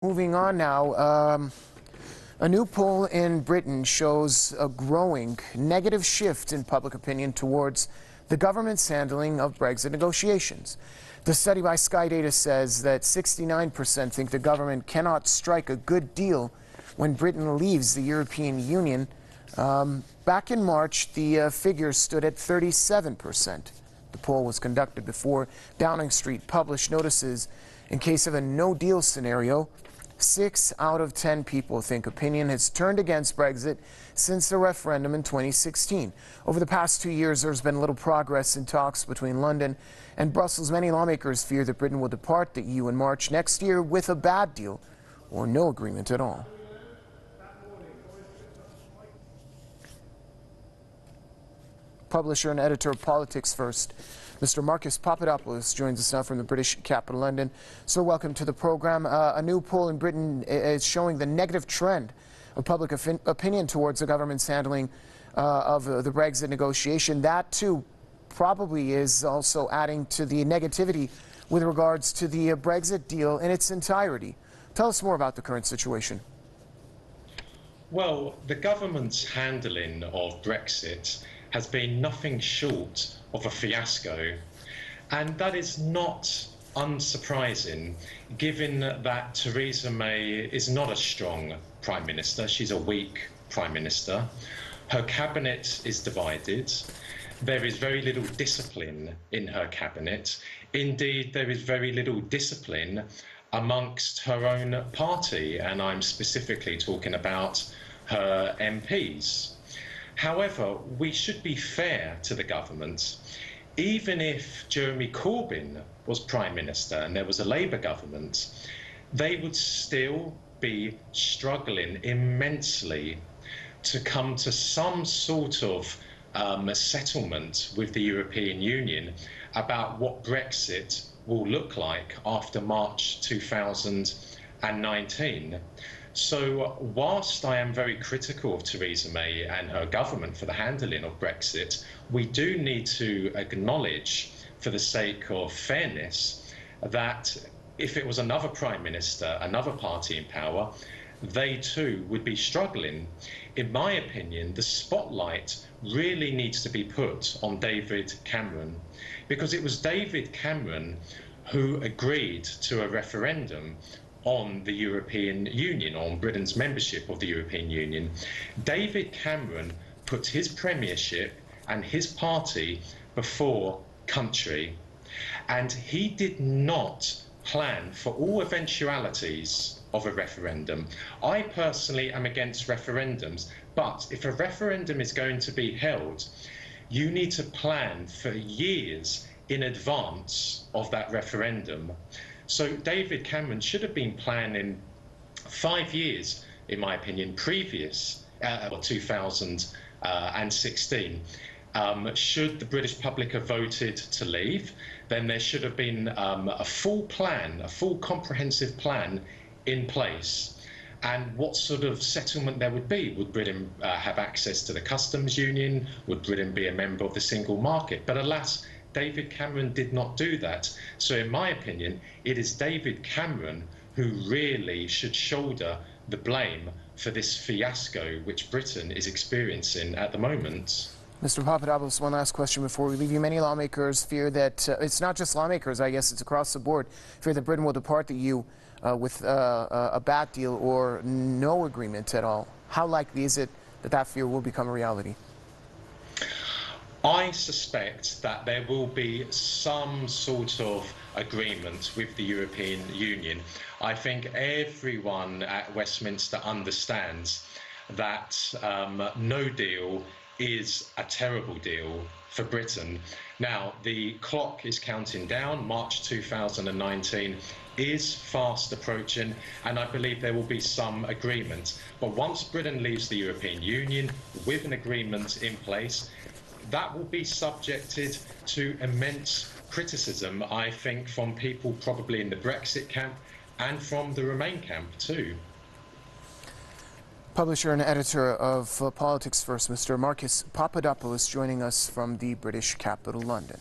Moving on now, a new poll in Britain shows a growing negative shift in public opinion towards the government's handling of Brexit negotiations. The study by Sky Data says that 69% think the government cannot strike a good deal when Britain leaves the European Union. Back in March, the figure stood at 37%. The poll was conducted before Downing Street published notices in case of a no-deal scenario. 6 out of 10 people think opinion has turned against Brexit since the referendum in 2016. Over the past 2 years, there's been little progress in talks between London and Brussels. Many lawmakers fear that Britain will depart the EU in March next year with a bad deal or no agreement at all. Publisher and editor of Politics First, Mr. Marcus Papadopoulos joins us now from the British capital, London. Sir, welcome to the program. A new poll in Britain is showing the negative trend of public opinion towards the government's handling of the Brexit negotiation. That, too, probably is also adding to the negativity with regards to the Brexit deal in its entirety. Tell us more about the current situation. Well, the government's handling of Brexit has been nothing short of a fiasco, and that is not unsurprising given that Theresa May is not a strong Prime Minister. She's a weak Prime Minister. Her cabinet is divided. There is very little discipline in her cabinet. Indeed, there is very little discipline amongst her own party, and I'm specifically talking about her MPs. However, we should be fair to the government. Even if Jeremy Corbyn was Prime Minister and there was a Labour government, they would still be struggling immensely to come to some sort of settlement with the European Union about what Brexit will look like after March 2019. So whilst I am very critical of Theresa May and her government for the handling of Brexit, we do need to acknowledge, for the sake of fairness, that if it was another Prime Minister, another party in power, they too would be struggling. In my opinion, the spotlight really needs to be put on David Cameron, because it was David Cameron who agreed to a referendum on the European Union, on Britain's membership of the European Union. David Cameron put his premiership and his party before country, and he did not plan for all eventualities of a referendum. I personally am against referendums, but if a referendum is going to be held, you need to plan for years in advance of that referendum. So David Cameron should have been planning 5 years, in my opinion, previous 2016. Should the British public have voted to leave, then there should have been a full plan, a full comprehensive plan in place. And what sort of settlement there would be. Would Britain have access to the customs union? Would Britain be a member of the single market? But alas, David Cameron did not do that. So in my opinion, it is David Cameron who really should shoulder the blame for this fiasco which Britain is experiencing at the moment. Mr. Papadopoulos, one last question before we leave you. Many lawmakers fear that, it's not just lawmakers, I guess it's across the board, fear that Britain will depart the EU with a bad deal or no agreement at all. How likely is it that that fear will become a reality? I suspect that there will be some sort of agreement with the European Union. I think everyone at Westminster understands that no deal is a terrible deal for Britain. Now, the clock is counting down. March 2019 is fast approaching, and I believe there will be some agreement. But once Britain leaves the European Union with an agreement in place, that will be subjected to immense criticism, I think, from people probably in the Brexit camp and from the Remain camp too. Publisher and editor of Politics First, Mr. Marcus Papadopoulos, joining us from the British capital, London.